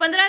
15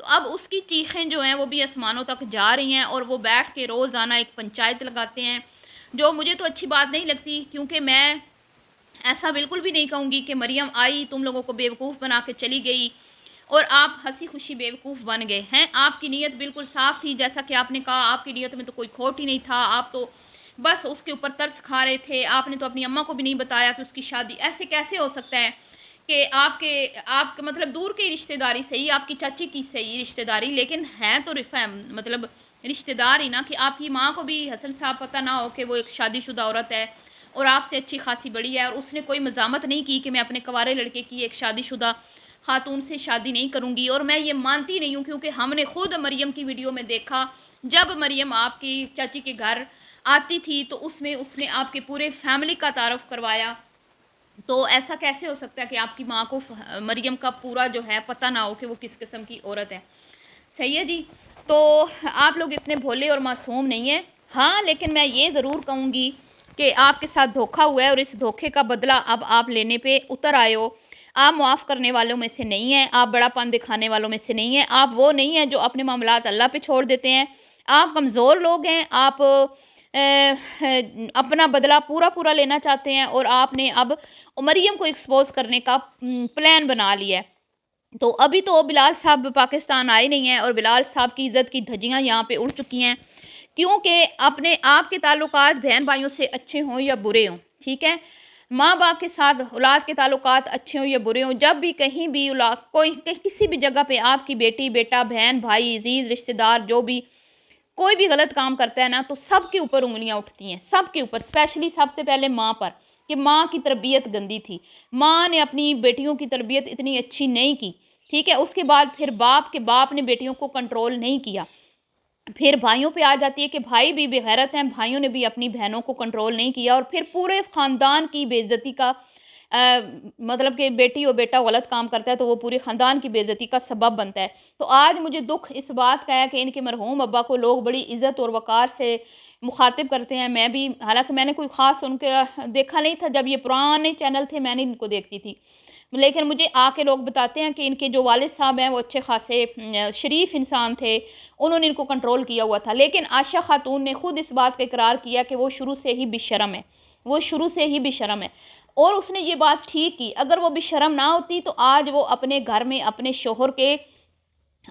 تو اب اس کی چیخیں جو ہیں وہ بھی آسمانوں تک جا رہی ہیں، اور وہ بیٹھ کے روزانہ ایک پنچایت لگاتے ہیں، جو مجھے تو اچھی بات نہیں لگتی، کیونکہ میں ایسا بالکل بھی نہیں کہوں گی کہ مریم آئی تم لوگوں کو بیوقوف بنا کے چلی گئی اور آپ ہنسی خوشی بیوقوف بن گئے ہیں۔ آپ کی نیت بالکل صاف تھی، جیسا کہ آپ نے کہا آپ کی نیت میں تو کوئی کھوٹ ہی نہیں تھا، آپ تو بس اس کے اوپر ترس کھا رہے تھے۔ آپ نے تو اپنی اماں کو بھی نہیں بتایا کہ اس کی شادی ایسے کیسے ہو سکتا ہے کہ آپ کے مطلب دور کی رشتہ داری صحیح، آپ کی چاچی کی صحیح رشتہ داری، لیکن ہیں تو مطلب رشتہ دار ہی نا، کہ آپ کی ماں کو بھی حسن صاحب پتہ نہ ہو کہ وہ ایک شادی شدہ عورت ہے اور آپ سے اچھی خاصی بڑی ہے، اور اس نے کوئی مزاحمت نہیں کی کہ میں اپنے کنوارے لڑکے کی ایک شادی شدہ خاتون سے شادی نہیں کروں گی۔ اور میں یہ مانتی نہیں ہوں، کیونکہ ہم نے خود مریم کی ویڈیو میں دیکھا، جب مریم آپ کی چاچی کے گھر آتی تھی تو اس میں اس نے آپ کے پورے فیملی کا تعارف کروایا، تو ایسا کیسے ہو سکتا ہے کہ آپ کی ماں کو مریم کا پورا جو ہے پتہ نہ ہو کہ وہ کس قسم کی عورت ہے؟ صحیح ہے جی۔ تو آپ لوگ اتنے بھولے اور معصوم نہیں ہیں، ہاں لیکن میں یہ ضرور کہوں گی کہ آپ کے ساتھ دھوکہ ہوا ہے، اور اس دھوکے کا بدلہ اب آپ لینے پہ اتر آئے ہو۔ آپ معاف کرنے والوں میں سے نہیں ہیں، آپ بڑا پن دکھانے والوں میں سے نہیں ہیں، آپ وہ نہیں ہیں جو اپنے معاملات اللہ پہ چھوڑ دیتے ہیں۔ آپ کمزور لوگ ہیں، آپ اپنا بدلہ پورا لینا چاہتے ہیں، اور آپ نے اب مریم کو ایکسپوز کرنے کا پلان بنا لیا ہے۔ تو ابھی تو بلال صاحب پاکستان آئے نہیں ہیں، اور بلال صاحب کی عزت کی دھجیاں یہاں پہ اڑ چکی ہیں، کیونکہ آپ کے تعلقات بہن بھائیوں سے اچھے ہوں یا برے ہوں، ٹھیک ہے، ماں باپ کے ساتھ اولاد کے تعلقات اچھے ہوں یا برے ہوں، جب بھی کہیں بھی کسی بھی جگہ پہ آپ کی بیٹی بیٹا بہن بھائی عزیز رشتہ دار جو بھی کوئی بھی غلط کام کرتا ہے نا، تو سب کے اوپر انگلیاں اٹھتی ہیں، سب کے اوپر، اسپیشلی سب سے پہلے ماں پر، کہ ماں کی تربیت گندی تھی، ماں نے اپنی بیٹیوں کی تربیت اتنی اچھی نہیں کی، ٹھیک ہے، اس کے بعد پھر باپ نے بیٹیوں کو کنٹرول نہیں کیا، پھر بھائیوں پہ آ جاتی ہے کہ بھائی بھی بغیرت ہیں، بھائیوں نے بھی اپنی بہنوں کو کنٹرول نہیں کیا، اور پھر پورے خاندان کی بے عزتی کا مطلب کہ بیٹی اور بیٹا غلط کام کرتا ہے تو وہ پورے خاندان کی بے عزتی کا سبب بنتا ہے۔ تو آج مجھے دکھ اس بات کا ہے کہ ان کے مرحوم ابا کو لوگ بڑی عزت اور وقار سے مخاطب کرتے ہیں، میں بھی، حالانکہ میں نے کوئی خاص ان کے دیکھا نہیں تھا، جب یہ پرانے چینل تھے میں نے ان کو دیکھتی تھی، لیکن مجھے آ کے لوگ بتاتے ہیں کہ ان کے جو والد صاحب ہیں وہ اچھے خاصے شریف انسان تھے، انہوں نے ان کو کنٹرول کیا ہوا تھا، لیکن عائشہ خاتون نے خود اس بات کا اقرار کیا کہ وہ شروع سے ہی بے شرم ہے، وہ شروع سے ہی بے شرم ہے، اور اس نے یہ بات ٹھیک کی، اگر وہ بے شرم نہ ہوتی تو آج وہ اپنے گھر میں اپنے شوہر کے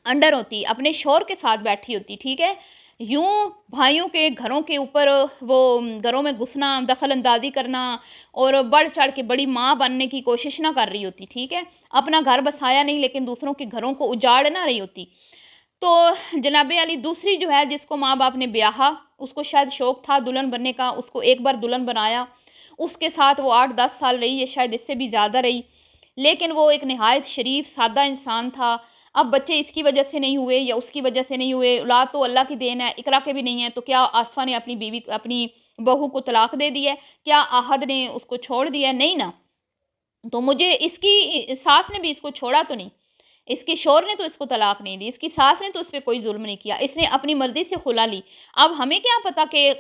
انڈر ہوتی، اپنے شوہر کے ساتھ بیٹھی ہوتی، ٹھیک ہے، یوں بھائیوں کے گھروں کے اوپر وہ گھروں میں گھسنا، دخل اندازی کرنا اور بڑھ چڑھ کے بڑی ماں بننے کی کوشش نہ کر رہی ہوتی، ٹھیک ہے، اپنا گھر بسایا نہیں لیکن دوسروں کے گھروں کو اجاڑ نہ رہی ہوتی۔ تو جناب علی دوسری جو ہے جس کو ماں باپ نے بیاہا، اس کو شاید شوق تھا دلہن بننے کا، اس کو ایک بار دلہن بنایا، اس کے ساتھ وہ 8-10 سال رہی ہے، شاید اس سے بھی زیادہ رہی، لیکن وہ ایک نہایت شریف سادہ انسان تھا۔ اب بچے اس کی وجہ سے نہیں ہوئے یا اس کی وجہ سے نہیں ہوئے، اولاد تو اللہ کی دین ہے، اقرا کے بھی نہیں ہے، تو کیا آصفہ نے اپنی بہو کو طلاق دے دی ہے؟ کیا آہد نے اس کو چھوڑ دیا ہے؟ نہیں نا۔ تو مجھے اس کی ساس نے بھی اس کو چھوڑا تو نہیں، اس کے شوہر نے تو اس کو طلاق نہیں دی، اس کی ساس نے تو اس پہ کوئی ظلم نہیں کیا، اس نے اپنی مرضی سے خلا لی۔ اب ہمیں کیا پتا کہ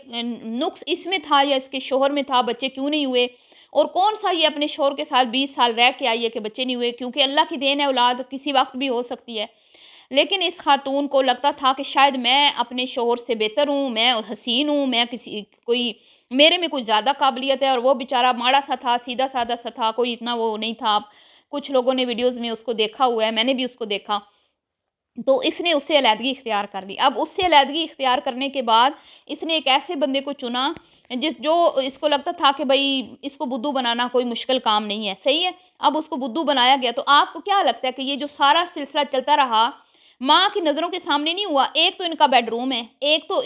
نقص اس میں تھا یا اس کے شوہر میں تھا، بچے کیوں نہیں ہوئے، اور کون سا یہ اپنے شوہر کے ساتھ 20 سال رہ کے آئی ہے کہ بچے نہیں ہوئے، کیونکہ اللہ کی دین ہے، اولاد کسی وقت بھی ہو سکتی ہے، لیکن اس خاتون کو لگتا تھا کہ شاید میں اپنے شوہر سے بہتر ہوں، میں حسین ہوں، میں میرے میں کوئی زیادہ قابلیت ہے، اور وہ بیچارہ ماڑا سا تھا، سیدھا سادہ سا تھا، کوئی اتنا وہ نہیں تھا۔ کچھ لوگوں نے ویڈیوز میں اس کو دیکھا ہوا ہے، میں نے بھی اس کو دیکھا، تو اس نے اس سے علیحدگی اختیار کر لی۔ اب اس سے علیحدگی اختیار کرنے کے بعد اس نے ایک ایسے بندے کو چنا جو اس کو لگتا تھا کہ بھائی اس کو بدھو بنانا کوئی مشکل کام نہیں ہے، صحیح ہے، اب اس کو بدھو بنایا گیا۔ تو آپ کو کیا لگتا ہے کہ یہ جو سارا سلسلہ چلتا رہا ماں کی نظروں کے سامنے نہیں ہوا؟ ایک تو ان کا بیڈ روم ہے، ایک تو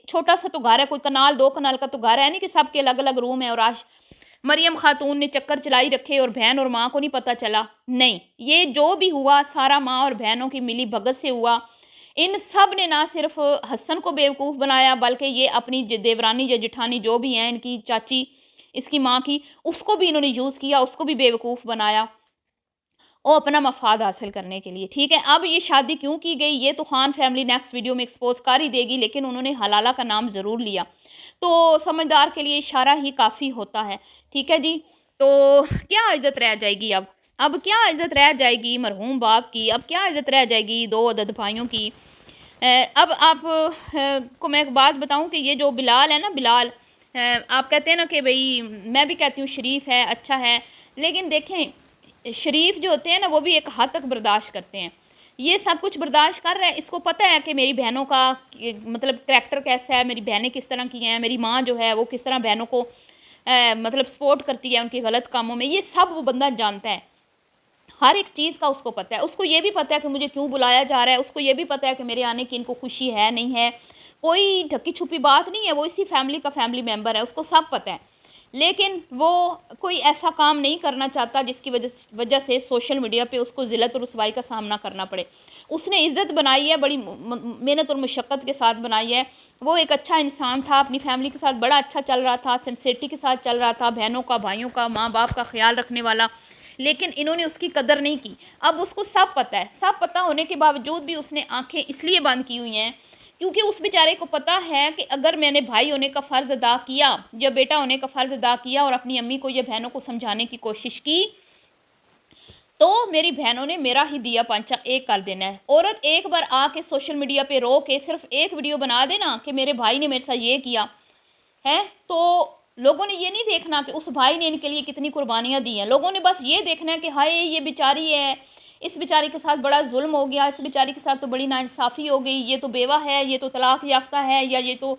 چھوٹا سا تو گھر ہے، کوئی کنال 2 کنال کا تو گھر ہے نہیں کہ سب کے الگ الگ روم ہے، اور مریم خاتون نے چکر چلائی رکھے اور بہن اور ماں کو نہیں پتہ چلا، نہیں، یہ جو بھی ہوا سارا ماں اور بہنوں کی ملی بھگت سے ہوا۔ ان سب نے نہ صرف حسن کو بیوقوف بنایا، بلکہ یہ اپنی دیورانی یا جٹھانی جو بھی ہیں ان کی چاچی اس کی ماں کی، اس کو بھی انہوں نے یوز کیا، اس کو بھی بیوقوف بنایا اور اپنا مفاد حاصل کرنے کے لیے، ٹھیک ہے۔ اب یہ شادی کیوں کی گئی یہ تو خان فیملی نیکسٹ ویڈیو میں ایکسپوز کر ہی دے گی، لیکن انہوں نے حلالہ کا نام ضرور لیا، تو سمجھدار کے لیے اشارہ ہی کافی ہوتا ہے، ٹھیک ہے جی۔ تو کیا عزت رہ جائے گی؟ اب اب کیا عزت رہ جائے گی مرحوم باپ کی، اب کیا عزت رہ جائے گی 2 عدد بھائیوں کی۔ اب آپ کو میں ایک بات بتاؤں کہ یہ جو بلال ہے نا، بلال آپ کہتے ہیں نا کہ بھئی میں بھی کہتی ہوں شریف ہے، اچھا ہے، لیکن دیکھیں شریف جو ہوتے ہیں نا وہ بھی ایک حد تک برداشت کرتے ہیں۔ یہ سب کچھ برداشت کر رہا ہے، اس کو پتہ ہے کہ میری بہنوں کا مطلب کریکٹر کیسا ہے، میری بہنیں کس طرح کی ہیں، میری ماں جو ہے وہ کس طرح بہنوں کو مطلب سپورٹ کرتی ہے ان کے غلط کاموں میں، یہ سب وہ بندہ جانتا ہے، ہر ایک چیز کا اس کو پتہ ہے۔ اس کو یہ بھی پتہ ہے کہ مجھے کیوں بلایا جا رہا ہے، اس کو یہ بھی پتہ ہے کہ میرے آنے کی ان کو خوشی ہے نہیں ہے، کوئی ڈھکی چھپی بات نہیں ہے، وہ اسی فیملی کا فیملی ممبر ہے، اس کو سب پتہ ہے، لیکن وہ کوئی ایسا کام نہیں کرنا چاہتا جس کی وجہ سے سوشل میڈیا پہ اس کو ذلت اور رسوائی کا سامنا کرنا پڑے۔ اس نے عزت بنائی ہے، بڑی محنت اور مشقت کے ساتھ بنائی ہے، وہ ایک اچھا انسان تھا، اپنی فیملی کے ساتھ بڑا اچھا چل رہا تھا، سنسیئرٹی کے ساتھ چل رہا تھا، بہنوں کا، بھائیوں کا، ماں باپ کا خیال رکھنے والا، لیکن انہوں نے اس کی قدر نہیں کی۔ اب اس کو سب پتہ ہے، سب پتہ ہونے کے باوجود بھی اس نے آنکھیں اس لیے بند کی ہوئی ہیں کیونکہ اس بیچارے کو پتہ ہے کہ اگر میں نے بھائی ہونے کا فرض ادا کیا یا بیٹا ہونے کا فرض ادا کیا اور اپنی امی کو یا بہنوں کو سمجھانے کی کوشش کی تو میری بہنوں نے میرا ہی دیا پانچا ایک کر دینا ہے۔ عورت ایک بار آ کے سوشل میڈیا پہ رو کے صرف ایک ویڈیو بنا دینا کہ میرے بھائی نے میرے ساتھ یہ کیا ہے، تو لوگوں نے یہ نہیں دیکھنا کہ اس بھائی نے ان کے لیے کتنی قربانیاں دی ہیں، لوگوں نے بس یہ دیکھنا ہے کہ ہائے یہ بیچاری ہے، اس بیچاری کے ساتھ بڑا ظلم ہو گیا، اس بیچاری کے ساتھ تو بڑی ناانصافی ہو گئی، یہ تو بیوہ ہے، یہ تو طلاق یافتہ ہے، یا یہ تو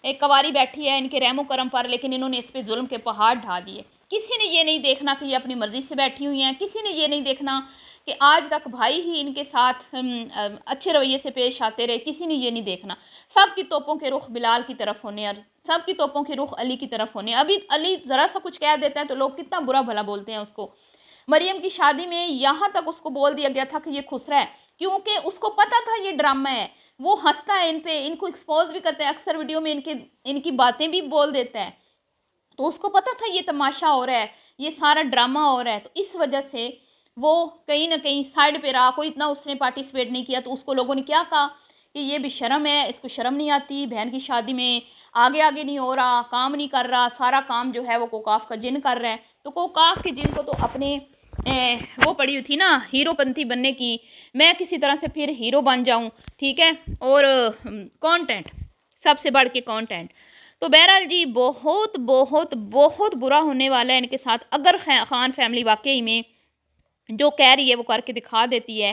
ایک کواری بیٹھی ہے ان کے رحم و کرم پر، لیکن انہوں نے اس پہ ظلم کے پہاڑ ڈھا دیے۔ کسی نے یہ نہیں دیکھنا کہ یہ اپنی مرضی سے بیٹھی ہوئی ہیں، کسی نے یہ نہیں دیکھنا کہ آج تک بھائی ہی ان کے ساتھ اچھے رویے سے پیش آتے رہے، کسی نے یہ نہیں دیکھنا۔ سب کی توپوں کے رخ بلال کی طرف ہونے اور سب کی توپوں کے رخ علی کی طرف ہونے۔ ابھی علی ذرا سا کچھ کہہ دیتا ہے تو لوگ کتنا برا بھلا بولتے ہیں اس کو۔ مریم کی شادی میں یہاں تک اس کو بول دیا گیا تھا کہ یہ خسرا ہے، کیونکہ اس کو پتہ تھا یہ ڈرامہ ہے، وہ ہنستا ہے ان پہ، ان کو ایکسپوز بھی کرتا ہے، اکثر ویڈیو میں ان کی باتیں بھی بول دیتا ہے، تو اس کو پتہ تھا یہ تماشا ہو رہا ہے، یہ سارا ڈرامہ ہو رہا ہے، تو اس وجہ سے وہ کہیں نہ کہیں سائڈ پہ رہا، کوئی اتنا اس نے پارٹیسپیٹ نہیں کیا، تو اس کو لوگوں نے کیا کہا کہ یہ بھی شرم ہے، اس کو شرم نہیں آتی، بہن کی شادی میں آگے نہیں ہو رہا، کام نہیں کر رہا، سارا کام جو ہے وہ کوکاف کا جن کر رہا ہے۔ تو کوکاف کے جن کو تو اپنے وہ پڑی ہوئی تھی نا ہیرو پنتھی بننے کی، میں کسی طرح سے پھر ہیرو بن جاؤں، ٹھیک ہے، اور کانٹینٹ سب سے بڑھ کے کانٹینٹ۔ تو بہرحال جی بہت بہت بہت برا ہونے والا ہے ان کے ساتھ، اگر خان فیملی واقعی میں جو کہہ رہی ہے وہ کر کے دکھا دیتی ہے،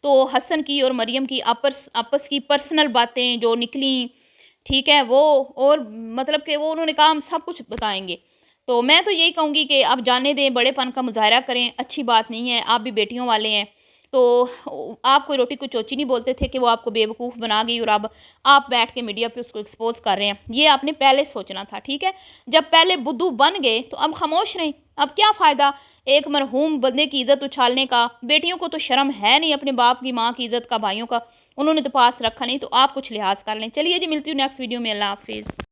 تو حسن کی اور مریم کی آپس کی پرسنل باتیں جو نکلیں، ٹھیک ہے، وہ اور مطلب کہ وہ انہوں نے کہا ہم سب کچھ بتائیں گے، تو میں تو یہی کہوں گی کہ آپ جانے دیں، بڑے پن کا مظاہرہ کریں، اچھی بات نہیں ہے، آپ بھی بیٹیوں والے ہیں، تو آپ کوئی روٹی کو چوچی نہیں بولتے تھے کہ وہ آپ کو بے وقوف بنا گئی اور اب آپ بیٹھ کے میڈیا پہ اس کو ایکسپوز کر رہے ہیں، یہ آپ نے پہلے سوچنا تھا، ٹھیک ہے، جب پہلے بدو بن گئے تو اب خاموش رہیں، اب کیا فائدہ ایک مرحوم بندے کی عزت اچھالنے کا، بیٹیوں کو تو شرم ہے نہیں اپنے باپ کی، ماں کی عزت کا، بھائیوں کا انہوں نے تو پاس رکھا نہیں، تو آپ کچھ لحاظ کر لیں۔ چلیے جی ملتی ہوں نیکسٹ ویڈیو میں، اللہ حافظ۔